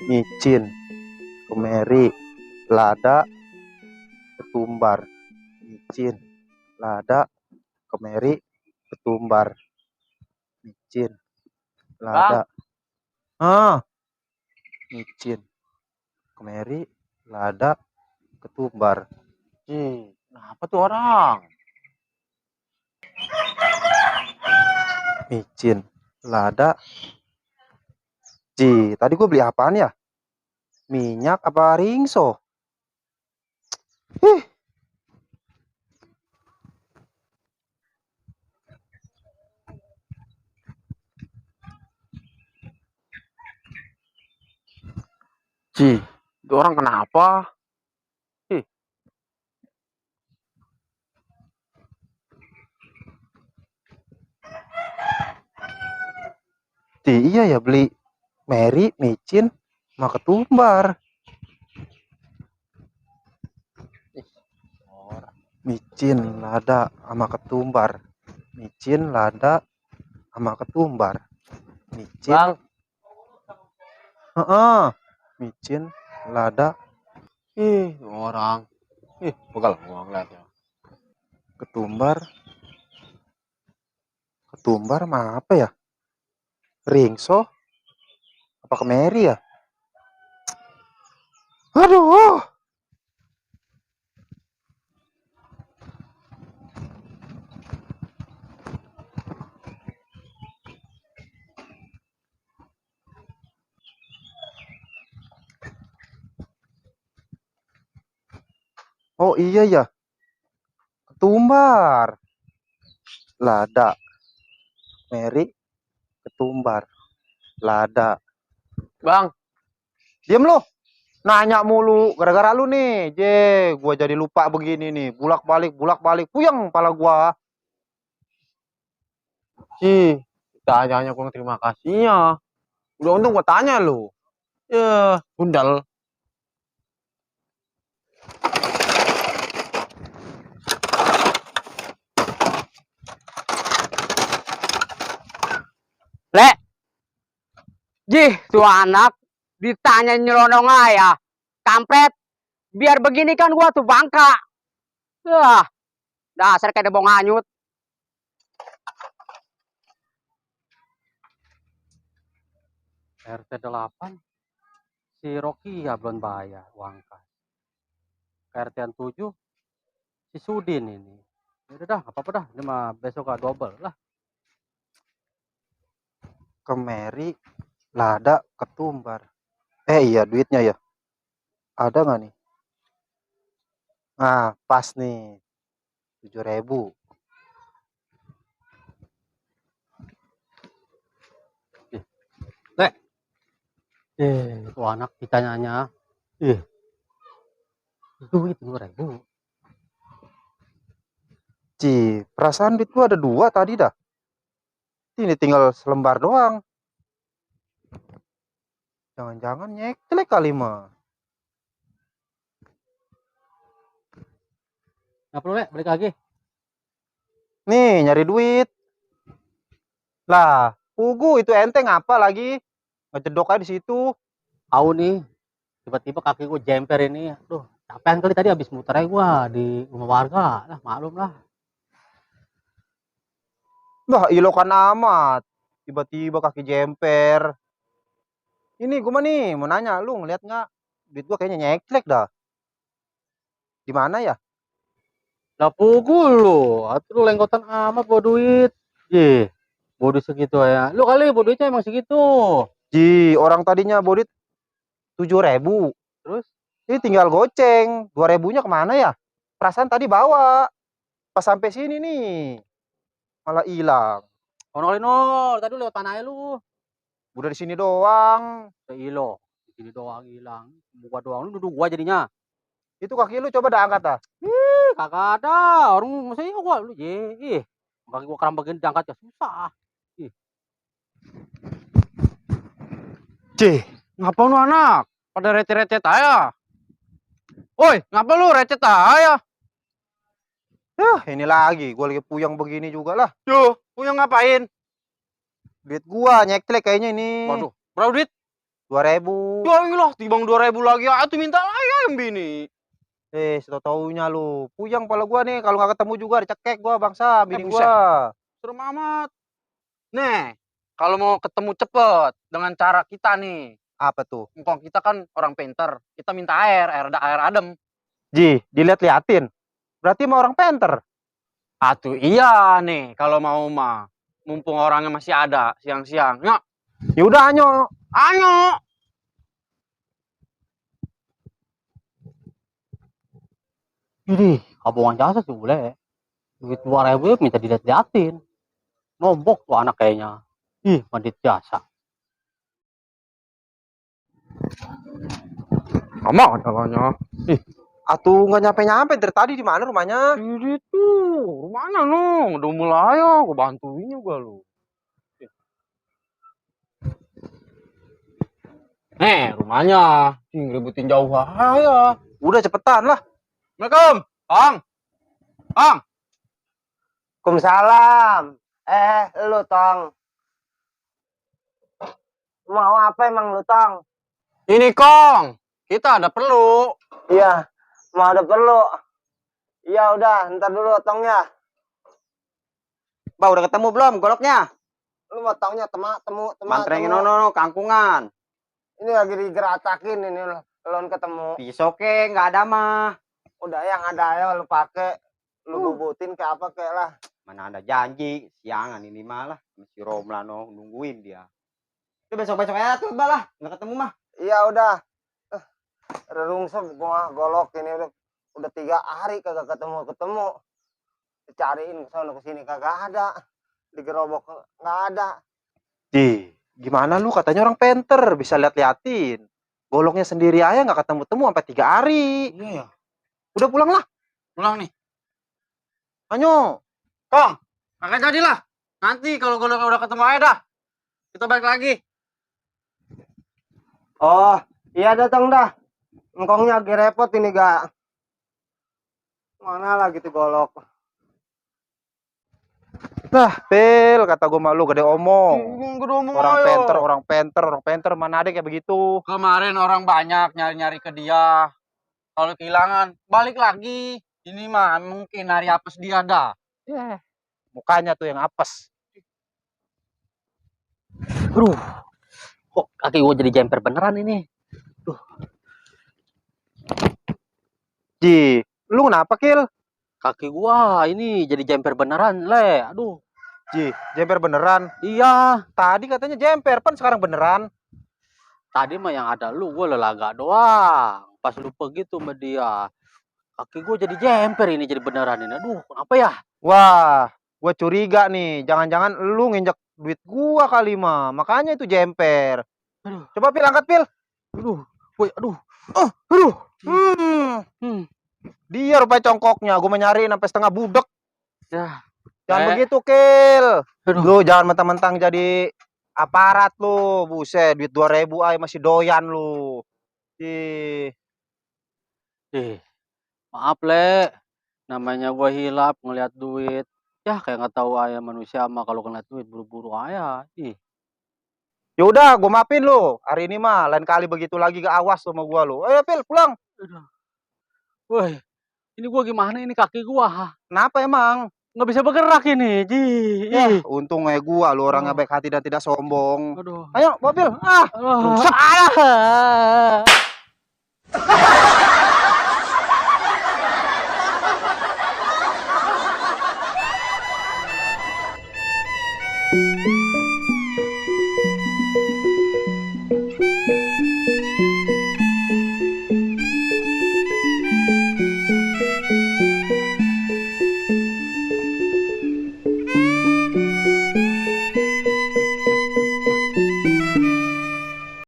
Micin, kemeri, lada, ketumbar. Micin, lada, kemeri, ketumbar. Micin, lada. Bang, Micin, kemeri, lada, ketumbar. kenapa tuh orang? Micin, lada. Tadi gue beli apaan ya? Minyak apa ringso? Ih, Itu orang kenapa? Ih, iya ya beli meri, micin, sama ketumbar. orang. Micin, lada, sama ketumbar. Micin, lada, sama ketumbar. Micin, Bang, micin, lada, orang. Pegal gua ngeliatnya. ketumbar. Ketumbar sama apa ya? Ringso, apa kemeri ya? Aduh. Oh iya ya, ketumbar. Lada, meri, ketumbar. Lada. Bang, Diam lu. Nanya mulu gara-gara lu nih. Gua jadi lupa begini nih. Bulak-balik, puyeng pala gua. kita hanya kurang terima kasihnya. Udah untung gua tanya lu. Ya, bundal. Lek, tuh anak ditanya nyelonong aja. Kampret, biar begini kan gua tuh bangka. Wah, dasar kayak debong hanyut. RT 8 si Rocky ya belum bayar uang kas. RT 7 si Sudin ini. Udah dah, apa-apa dah, ini mah besok gak double lah. Kemeri, lada, ketumbar. Iya duitnya ya. Ada nggak nih? Nah, pas nih. 7.000. Lek, itu anak ditanyanya, duit 2.000. Perasaan duit gua ada 2 tadi dah. Ini tinggal selembar doang. Jangan-jangan nyeklek kali mah. Nggak perlu Lek, balik lagi. Nih, nyari duit. Lah, pugu itu enteng apa lagi? Ngejedok aja di situ. Tahu nih, tiba-tiba kaki gue jemper ini. Aduh, capean kali tadi habis muter aja gue di rumah warga. Lah, maklum lah. Wah, ilokan amat. Tiba-tiba kaki jemper. Ini gue mah nih, mau nanya, lu ngeliat nggak? Duit gua kayaknya nyeklek dah. Di mana ya? Lah pukul lu, atuh lu lengkotan amat bawa duit. Bawa duit segitu ya. Lu kali bawa duitnya emang segitu. Orang tadinya bodit 7.000. Terus Ini tinggal goceng. 2.000-nya kemana ya? Perasaan tadi bawa. Pas sampai sini nih, malah hilang. nol nol, tadi lewat mana lu? Udah di sini doang. Ilo, di sini doang hilang. Gua doang, lu duduk gua jadinya. Itu kaki lu coba dah angkat dah. Kagak ada. Orang masa iya gua lu ye. Ih, kaki gua kram begini diangkat ya susah. Cih, ngapa lu anak? Pada recet-recet aja. Woi, ngapa lu recet aja? Ini lagi, gua lagi puyeng begini juga lah. Yo, punya ngapain? Duit gua nyeklek kayaknya ini. Waduh, berapa duit? 2.000. Ya iyalah, timbang 2.000 lagi. Ah, tuh minta lagi yang bini. Setau-taunya lu. Puyeng pala gua nih, kalau nggak ketemu juga dicekek gua bangsa, bini buset. gua. Serem amat. Nih, kalau mau ketemu cepet dengan cara kita nih. Apa tuh? Engkong kita kan orang pinter. Kita minta air adem. Ji, dilihat-liatin. Berarti mau orang penter. Atuh iya nih, kalau mau mah. Mumpung orangnya masih ada siang-siang. Ya, Ya udah anyo. ayo. Ini kabongan jasa sih boleh. Duit 2.000 minta dilihat-liatin. Nombok tuh anak kayaknya. Ih, bandit jasa. Sama jalannya. Atuh nggak nyampe-nyampe dari tadi di mana rumahnya? Ini tuh, rumahnya nong. Udah mulai ya, gue bantuin juga lu. Rumahnya. Ngeributin jauh aja. Udah cepetan lah. Assalamualaikum, Bang. Bang. Waalaikumsalam. Lu Tong. Mau apa emang lu Tong? Ini Kong, kita ada perlu. Iya, mau ada perlu. Iya udah, ntar dulu Tong ya. Bah, udah ketemu belum goloknya? Lu mau taunya temu. Mantrengin nono kangkungan. Ini lagi digeratakin ini lon ketemu. Pisau ke nggak ada mah. Udah yang ada ya lu pakai. Lu bubutin ke apa kayak lah. Mana ada janji siangan ini malah masih Romlano nungguin dia. Itu besok-besok aja tuh balah, nggak ketemu mah. Iya udah. Rerungsem gua golok ini udah 3 hari kagak ketemu. Dicariin kesana kesini kagak ada. Digerobok nggak ada. Gimana lu katanya orang penter bisa lihat-liatin. Goloknya sendiri aja nggak ketemu-temu sampai 3 hari. Iya ya. Udah pulang lah. Pulang nih. Anyo. Kong, kagak jadilah. Nanti kalau goloknya udah ketemu aja dah. Kita balik lagi. Oh, iya datang dah. Engkongnya lagi repot ini gak. Mana lagi tuh golok. Nah, Pel, kata gue malu gede omong. Orang penter, mana ada kayak begitu. Kemarin orang banyak nyari-nyari ke dia. Kalau kehilangan, balik lagi. Ini mah mungkin hari apes dia dah. Mukanya tuh yang apes. Aduh. Kok kaki gua jadi jemper beneran ini? Lu kenapa, Kil? Kaki gua ini jadi jemper beneran, Le. Aduh. Jemper beneran. Iya. Tadi katanya jemper, pan sekarang beneran. Tadi mah yang ada lu, gua lelaga doang. Pas lu pergi tuh sama dia. Kaki gua jadi jemper ini, jadi beneran ini. Aduh, kenapa ya? Wah, gue curiga nih. Jangan-jangan lu nginjek duit gua kali mah. Makanya itu jemper. Aduh. Coba Pil, angkat Pil. Aduh. Woi, aduh. Dia rupanya congkoknya. Gue menyariin sampai setengah budek. Ya. Jangan begitu, Kil. Aduh. Lu jangan mentang-mentang jadi aparat lu. Buset, duit 2.000 aja masih doyan lu. Maaf, Le. Namanya gua hilap ngeliat duit. Ya, kayak nggak tahu aja manusia mah kalau ngeliat duit buru-buru aja. Ya udah, gue maafin lu. Hari ini mah lain kali begitu lagi gak awas sama gua lu. Ayo, Pil, pulang. Aduh. Woi, ini gua gimana ini kaki gua? Kenapa emang? Nggak bisa bergerak ini, Untung gua lu orangnya baik hati dan tidak sombong. Aduh. Ayo, bawa Pil. Aduh.